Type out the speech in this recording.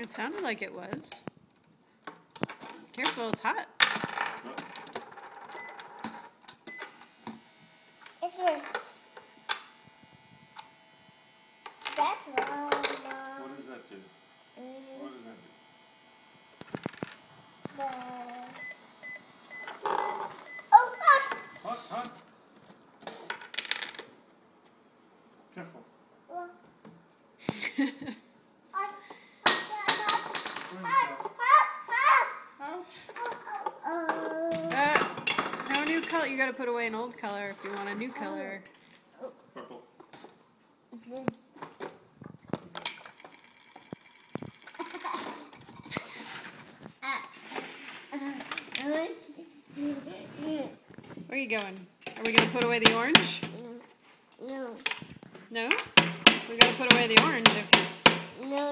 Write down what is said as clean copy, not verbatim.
It sounded like it was. Careful, it's hot. It's one. That's one. What does that do? What does that do? Oh, hot! Hot, hot. Careful. Hot. No new color. You gotta put away an old color if you want a new color. Purple. Where are you going? Are we gonna put away the orange? No. No? We gotta put away the orange if you... No.